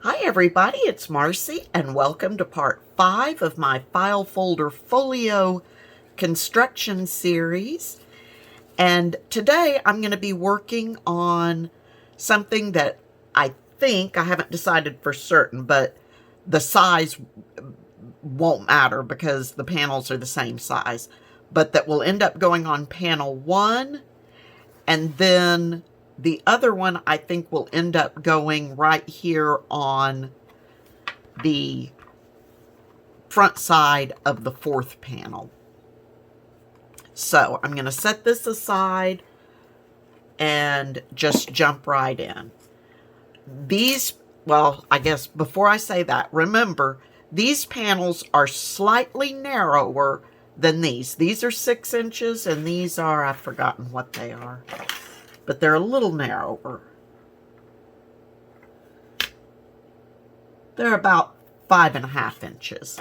Hi everybody, it's Marcy and welcome to part 5 of my File Folder Folio construction series. And today I'm going to be working on something that I haven't decided for certain, but the size won't matter because the panels are the same size, but that will end up going on panel 1, and then the other one I think will end up going right here on the front side of the 4th panel. So I'm going to set this aside and just jump right in. I guess before I say that, remember, these panels are slightly narrower than these. These are 6 inches and these are, I've forgotten what they are, but they're a little narrower. They're about 5.5 inches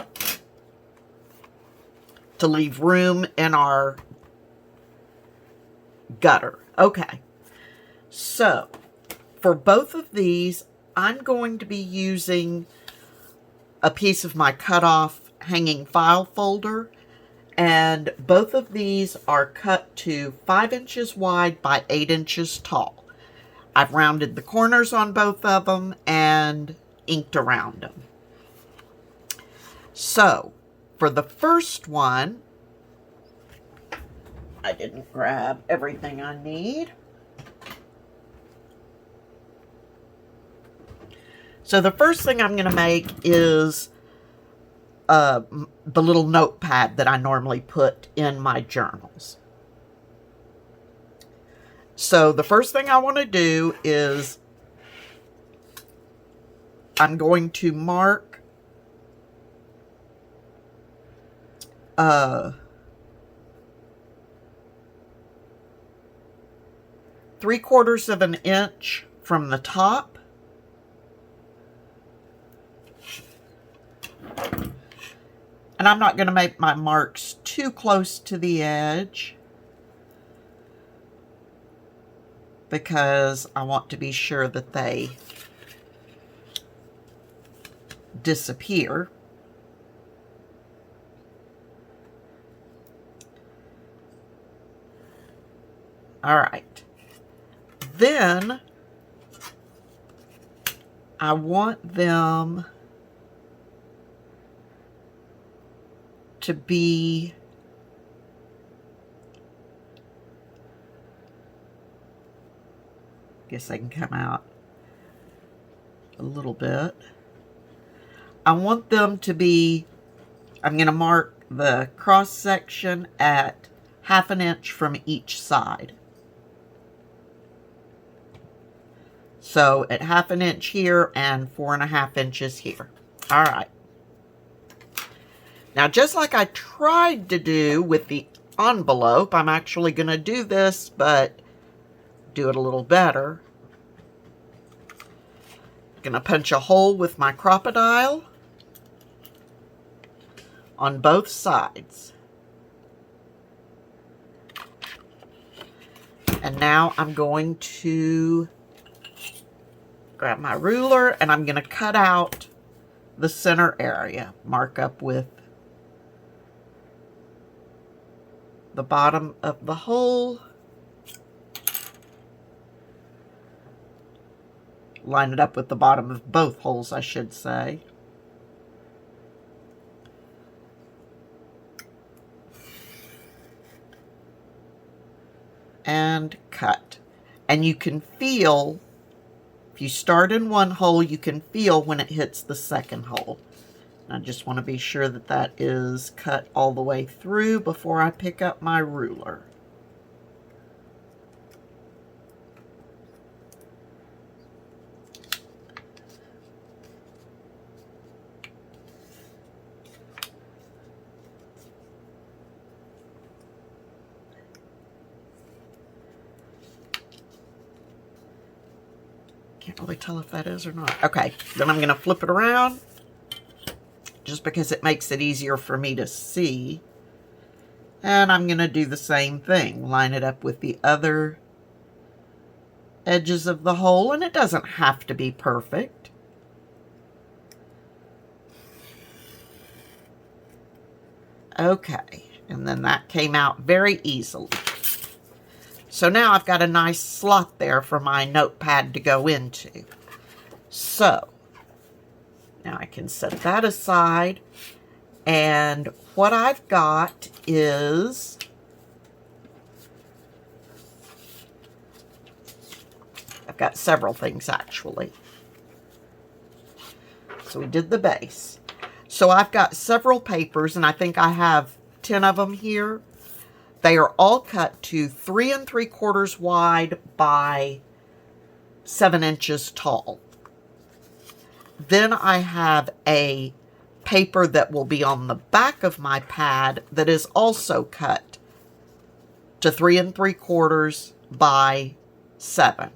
to leave room in our gutter. Okay, so for both of these, I'm going to be using a piece of my cut-off hanging file folder, and both of these are cut to 5 inches wide by 8 inches tall. I've rounded the corners on both of them and inked around them. So for the first one, I didn't grab everything I need. So the first thing I'm going to make is the little notepad that I normally put in my journals. So the first thing I want to do is I'm going to mark 3/4 of an inch from the top. And I'm not going to make my marks too close to the edge because I want to be sure that they disappear. All right. Then I want them to be guess they can come out a little bit. I want them to be, I'm going to mark the cross section at 1/2 inch from each side. So at 1/2 inch here and 4.5 inches here. All right. Now, just like I tried to do with the envelope, I'm actually going to do this, but do it a little better. I'm going to punch a hole with my crocodile on both sides. And now I'm going to grab my ruler and I'm going to cut out the center area. Mark up with the bottom of the hole. Line it up with the bottom of both holes, I should say. And cut. And you can feel, if you start in one hole, you can feel when it hits the second hole. I just want to be sure that that is cut all the way through before I pick up my ruler. Can't really tell if that is or not. Okay, then I'm going to flip it around, just because it makes it easier for me to see. And I'm going to do the same thing. Line it up with the other edges of the hole, and it doesn't have to be perfect. Okay, and then that came out very easily. So now I've got a nice slot there for my notepad to go into. So now I can set that aside. And what I've got is I've got several things actually. So we did the base. So I've got several papers, and I think I have 10 of them here. They are all cut to 3 3/4 wide by 7 inches tall. Then I have a paper that will be on the back of my pad that is also cut to 3 3/4 by 7.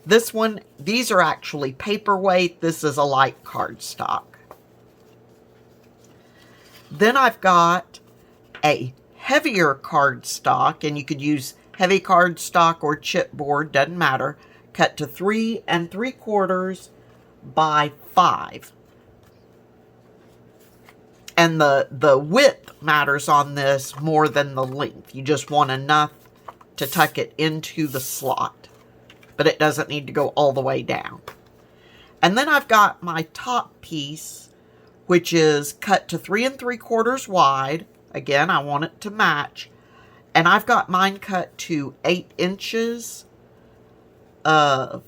This one, these are actually paperweight. This is a light cardstock. Then I've got a heavier cardstock, and you could use heavy cardstock or chipboard, doesn't matter, cut to 3 3/4 by 5. And the width matters on this more than the length. You just want enough to tuck it into the slot, but it doesn't need to go all the way down. And then I've got my top piece, which is cut to 3 3/4 wide. Again, I want it to match. And I've got mine cut to 8 inches of,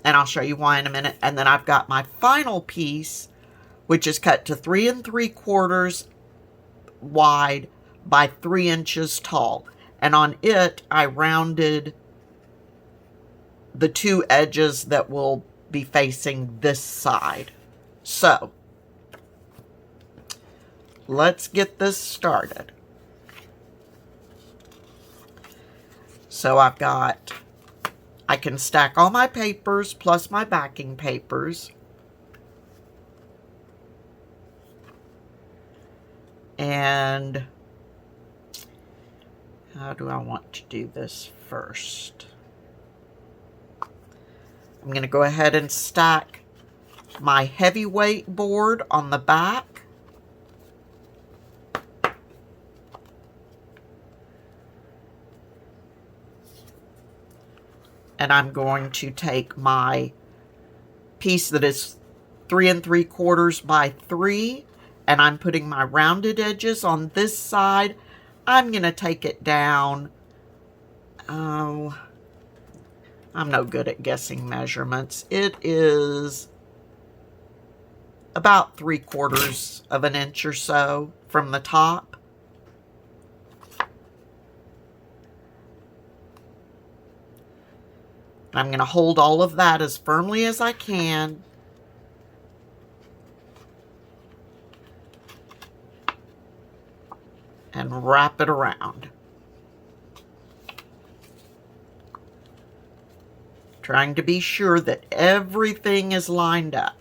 and I'll show you why in a minute. And then I've got my final piece, which is cut to 3 3/4 wide by 3 inches tall. And on it, I rounded the 2 edges that will be facing this side. So, let's get this started. So I can stack all my papers plus my backing papers. And how do I want to do this first? I'm going to go ahead and stack my heavyweight board on the back. And I'm going to take my piece that is 3 3/4 by 3, and I'm putting my rounded edges on this side. I'm going to take it down. Oh, I'm no good at guessing measurements. It is about 3/4 of an inch or so from the top. I'm going to hold all of that as firmly as I can. And wrap it around. Trying to be sure that everything is lined up.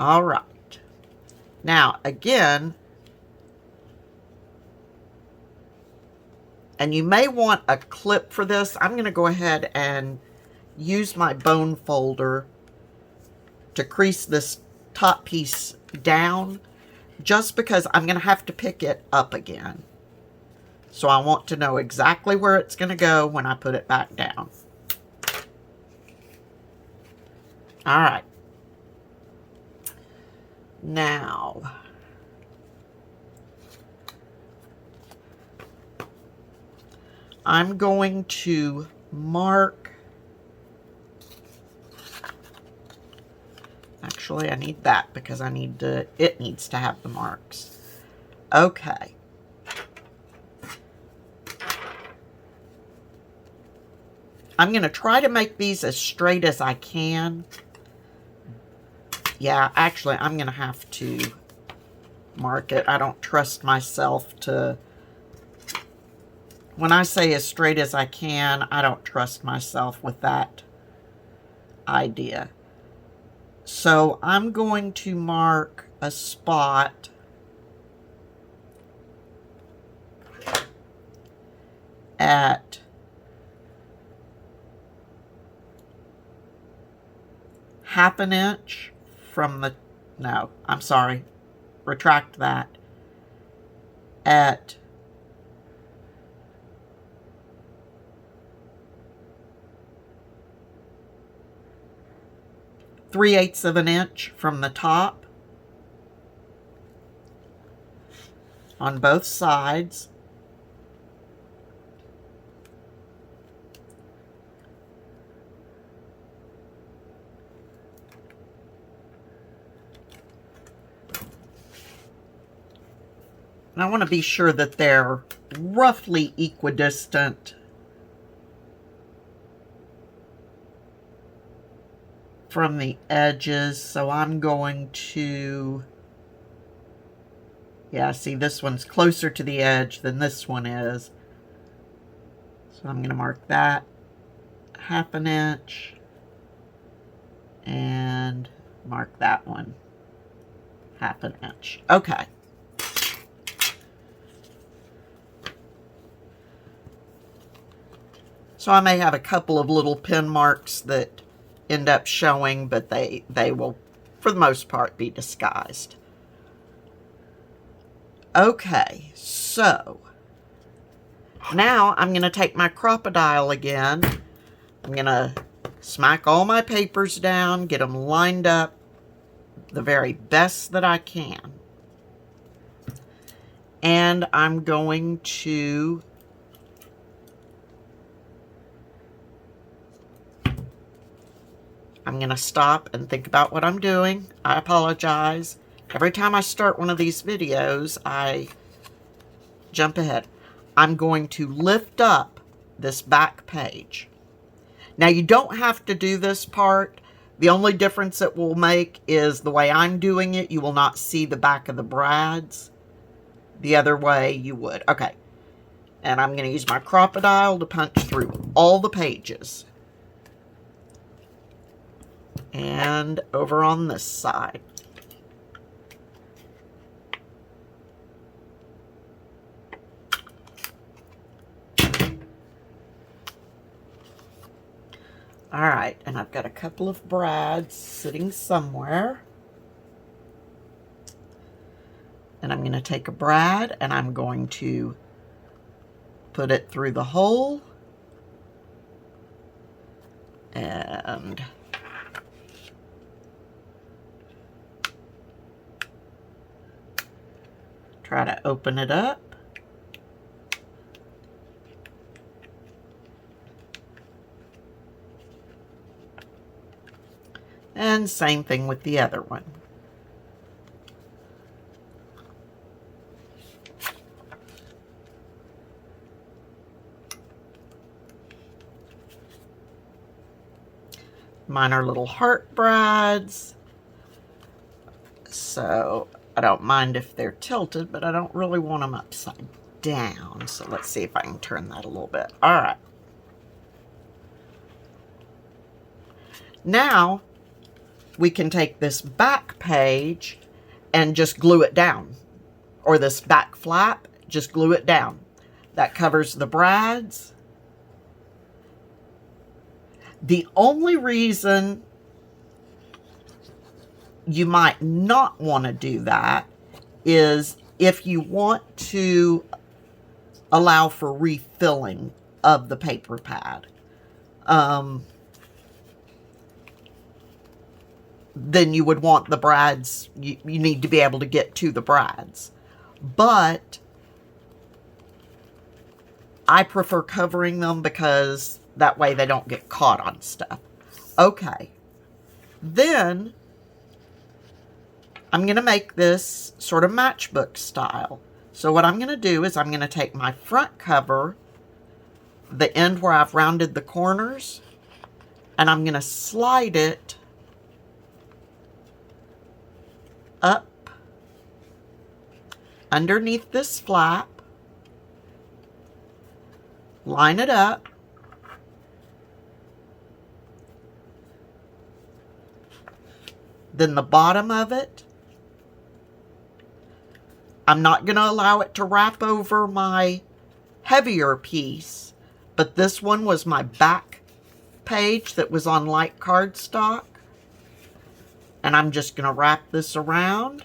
All right. Now, again, and you may want a clip for this. I'm going to go ahead and use my bone folder to crease this top piece down, just because I'm going to have to pick it up again. So I want to know exactly where it's going to go when I put it back down. All right. Now, I'm going to mark. Actually, I need that because I need to, it needs to have the marks. Okay. I'm going to try to make these as straight as I can. Yeah, actually, I'm going to have to mark it. I don't trust myself to, when I say as straight as I can, I don't trust myself with that idea. So I'm going to mark a spot at half an inch from the, no, I'm sorry, retract that, at 3/8 of an inch from the top on both sides. And I want to be sure that they're roughly equidistant from the edges. So I'm going to, yeah, see, this one's closer to the edge than this one is. So I'm going to mark that half an inch and mark that one half an inch. Okay. So I may have a couple of little pen marks that end up showing, but they will, for the most part, be disguised. Okay, so now I'm going to take my Crop-A-Dile again. I'm going to smack all my papers down, get them lined up the very best that I can. And I'm going to stop and think about what I'm doing. I apologize. Every time I start one of these videos, I jump ahead. I'm going to lift up this back page. Now, you don't have to do this part. The only difference it will make is the way I'm doing it, you will not see the back of the brads. The other way, you would. Okay. And I'm going to use my Crop-A-Dile to punch through all the pages. And over on this side. All right, and I've got a couple of brads sitting somewhere. And I'm going to take a brad and I'm going to put it through the hole. And try to open it up. And same thing with the other one. Mine are little heart brads, so I don't mind if they're tilted, but I don't really want them upside down. So let's see if I can turn that a little bit. All right. Now we can take this back page and just glue it down, or this back flap, just glue it down. That covers the brads. The only reason you might not want to do that is if you want to allow for refilling of the paper pad. Then you would want the brads, you need to be able to get to the brads. But I prefer covering them because that way they don't get caught on stuff. Okay. Then I'm going to make this sort of matchbook style. So what I'm going to do is I'm going to take my front cover, the end where I've rounded the corners, and I'm going to slide it up underneath this flap, line it up, then the bottom of it, I'm not going to allow it to wrap over my heavier piece, but this one was my back page that was on light cardstock. And I'm just going to wrap this around.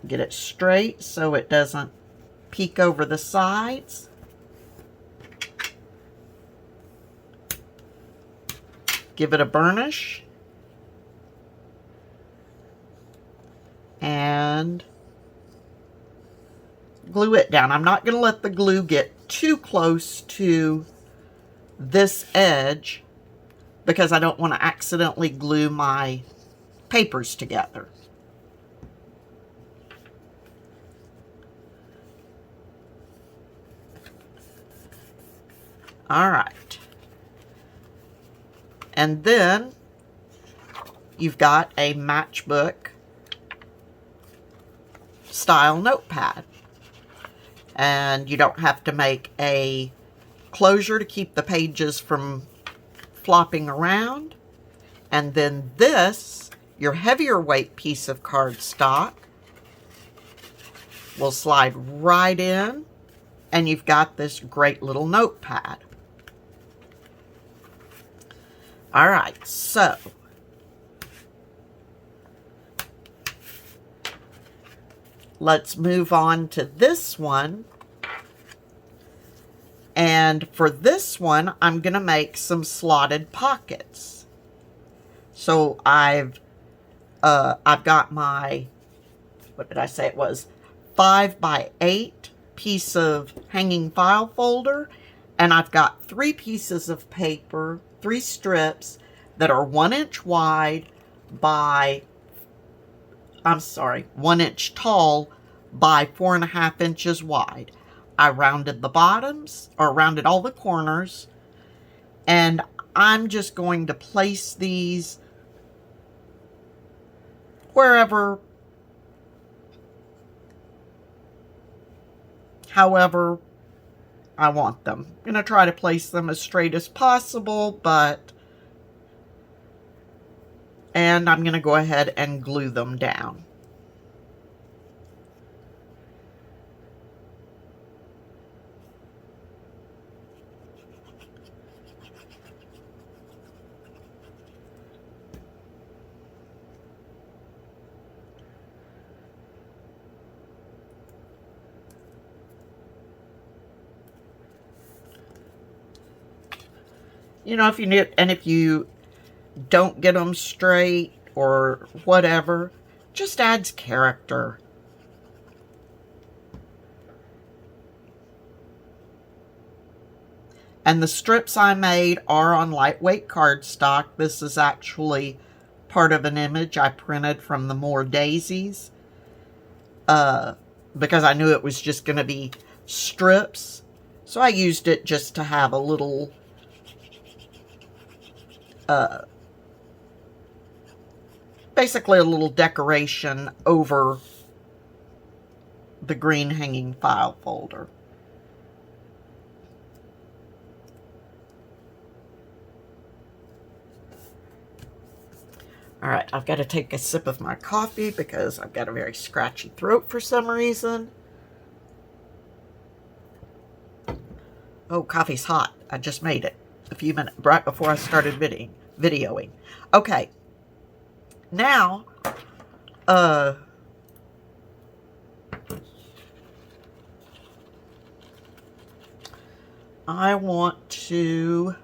Get it straight so it doesn't peek over the sides. Give it a burnish. And glue it down. I'm not going to let the glue get too close to this edge because I don't want to accidentally glue my papers together. All right. And then you've got a matchbook style notepad. And you don't have to make a closure to keep the pages from flopping around. And then this, your heavier weight piece of cardstock, will slide right in, and you've got this great little notepad. All right, so let's move on to this one. And for this one, I'm going to make some slotted pockets. So I've got my, what did I say it was, 5x8 piece of hanging file folder, and I've got 3 pieces of paper, 3 strips that are 1 inch wide by, 1 inch tall by 4.5 inches wide. I rounded the bottoms, or rounded all the corners, and I'm just going to place these wherever, however I want them. I'm going to try to place them as straight as possible, and I'm going to go ahead and glue them down. You know, if you don't get them straight or whatever, just adds character. And the strips I made are on lightweight cardstock. This is actually part of an image I printed from the More Daisies, because I knew it was just going to be strips. So I used it just to have a little basically a little decoration over the green hanging file folder. All right, I've got to take a sip of my coffee because I've got a very scratchy throat for some reason. Oh, coffee's hot. I just made it a few minutes, right before I started videoing. Okay. Now, I want to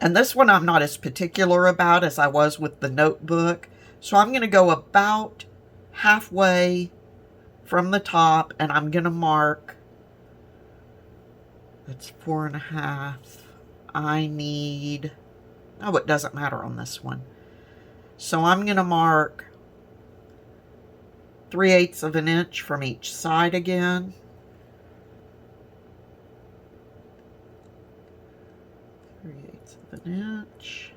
and this one I'm not as particular about as I was with the notebook. So I'm going to go about halfway from the top, and I'm going to mark, that's 4.5. I need, oh, it doesn't matter on this one. So I'm going to mark 3/8 of an inch from each side again. An inch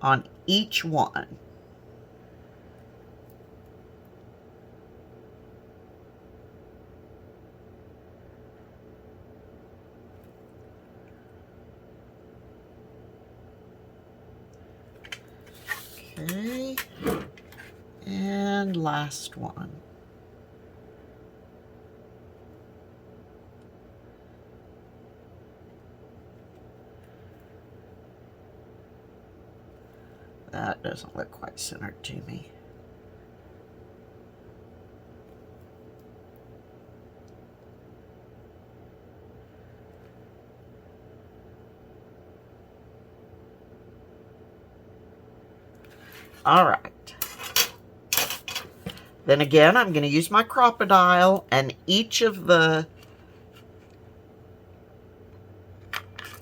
on each one. Okay. And last one. That doesn't look quite centered to me. All right. Then again, I'm going to use my crocodile, and each of the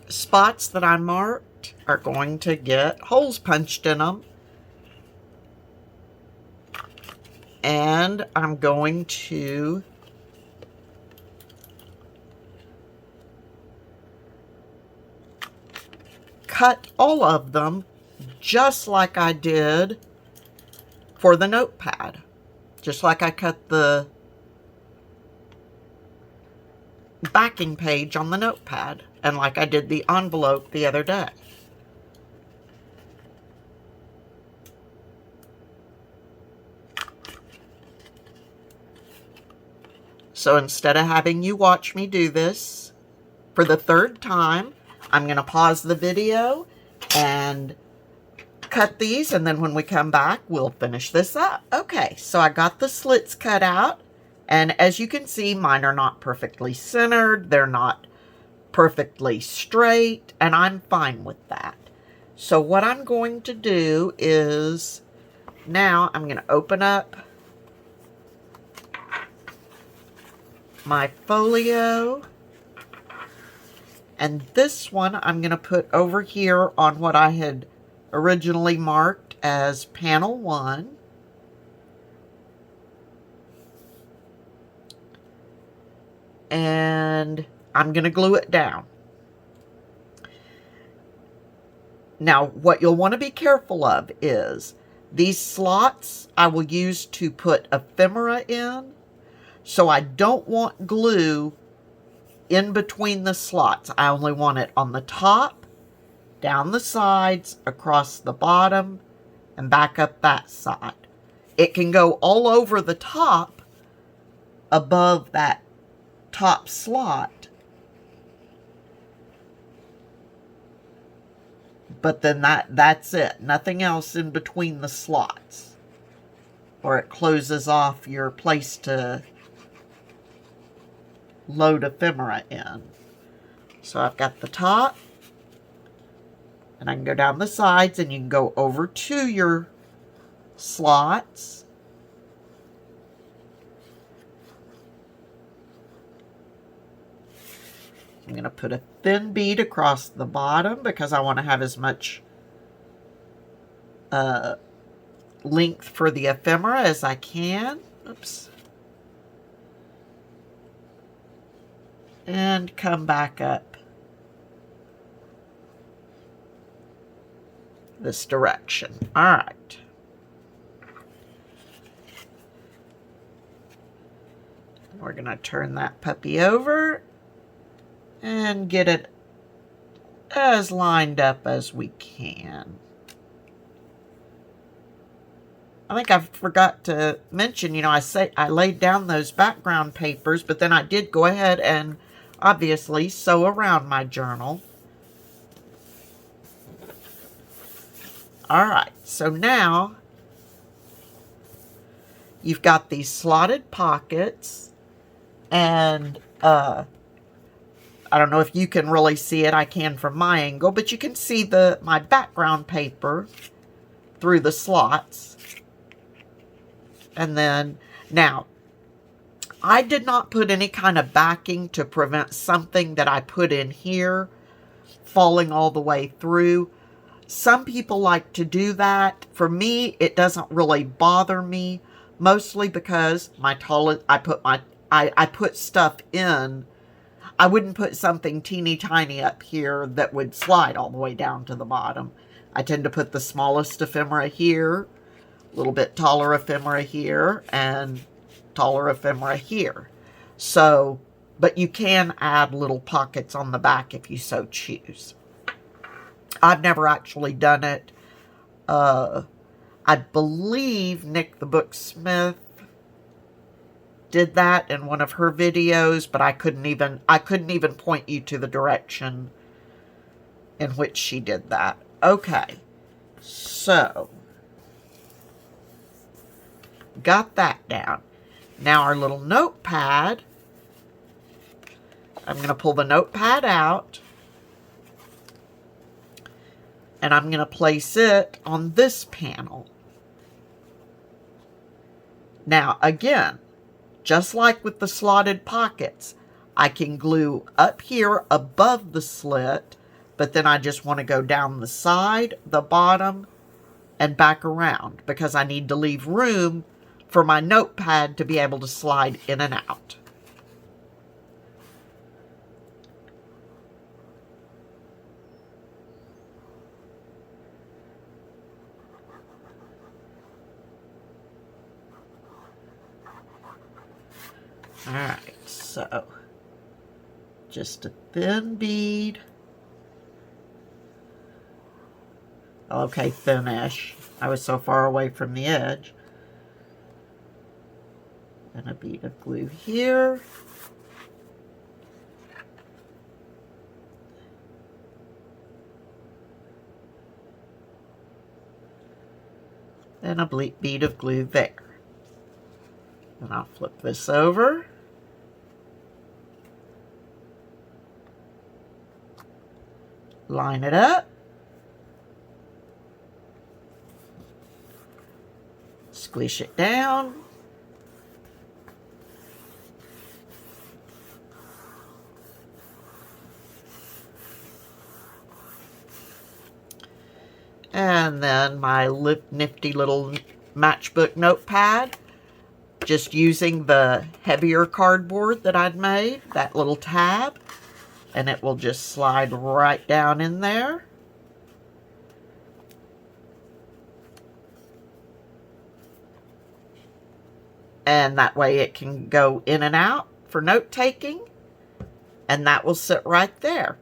spots that I marked are going to get holes punched in them. And I'm going to cut all of them just like I did for the notepad. Just like I cut the backing page on the notepad, and like I did the envelope the other day. So instead of having you watch me do this for the third time, I'm going to pause the video and cut these, and then when we come back, we'll finish this up. Okay, so I got the slits cut out, and as you can see, mine are not perfectly centered. They're not perfectly straight, and I'm fine with that. So what I'm going to do is, now I'm going to open up my folio, and this one I'm going to put over here on what I had originally marked as panel 1. And I'm going to glue it down. Now, what you'll want to be careful of is these slots I will use to put ephemera in. So I don't want glue in between the slots. I only want it on the top, down the sides, across the bottom, and back up that side. It can go all over the top above that top slot, but then that's it. Nothing else in between the slots, or it closes off your place to load ephemera in. So I've got the top, and I can go down the sides, and you can go over to your slots. I'm going to put a thin bead across the bottom because I want to have as much length for the ephemera as I can. Oops. And come back up this direction. All right. We're going to turn that puppy over and get it as lined up as we can. I think I forgot to mention, I laid down those background papers, but then I did go ahead and obviously sew around my journal. All right, so now you've got these slotted pockets, and I don't know if you can really see it. I can from my angle, but you can see my background paper through the slots. And then, now, I did not put any kind of backing to prevent something that I put in here falling all the way through. Some people like to do that. For me, it doesn't really bother me, mostly because I put stuff in. I wouldn't put something teeny tiny up here that would slide all the way down to the bottom. I tend to put the smallest ephemera here, a little bit taller ephemera here, and taller ephemera here. So, but you can add little pockets on the back if you so choose. I've never actually done it. I believe Nick the Booksmith did that in one of her videos, but I couldn't even point you to the direction in which she did that. Okay, so got that down. Now our little notepad, I'm going to pull the notepad out, and I'm going to place it on this panel. Now again, just like with the slotted pockets, I can glue up here above the slit, but then I just want to go down the side, the bottom, and back around because I need to leave room for my notepad to be able to slide in and out. Alright, so just a thin bead. Okay, thin-ish. I was so far away from the edge. And a bead of glue here. And a bead of glue there. And I'll flip this over. Line it up. Squish it down. And then my nifty little matchbook notepad, just using the heavier cardboard that I'd made, that little tab, and it will just slide right down in there. And that way it can go in and out for note taking, and that will sit right there.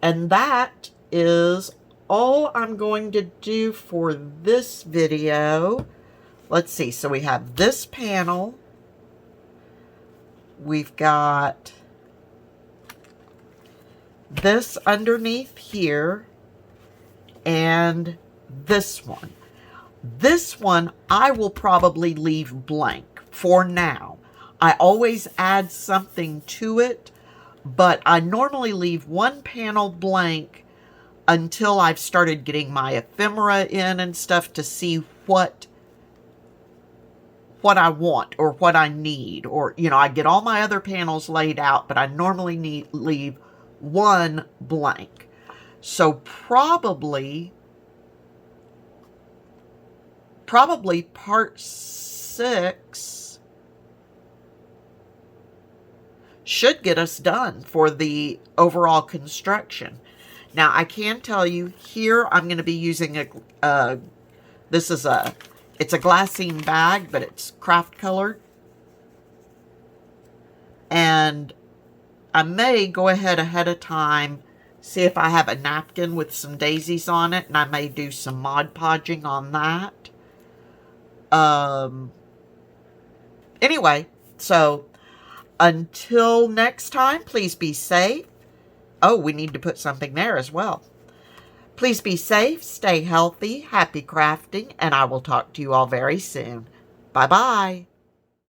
And that is all I'm going to do for this video. Let's see, so we have this panel. We've got this underneath here, and this one. This one I will probably leave blank for now. I always add something to it, but I normally leave one panel blank until I've started getting my ephemera in and stuff to see what I want or what I need. Or, you know, I get all my other panels laid out, but I normally leave one blank. So probably part 6 should get us done for the overall construction. Now, I can tell you here I'm going to be using it's a glassine bag, but it's craft colored. And I may go ahead of time, see if I have a napkin with some daisies on it, and I may do some Mod Podging on that. Anyway, so until next time, please be safe. Oh, we need to put something there as well. Please be safe, stay healthy, happy crafting, and I will talk to you all very soon. Bye-bye.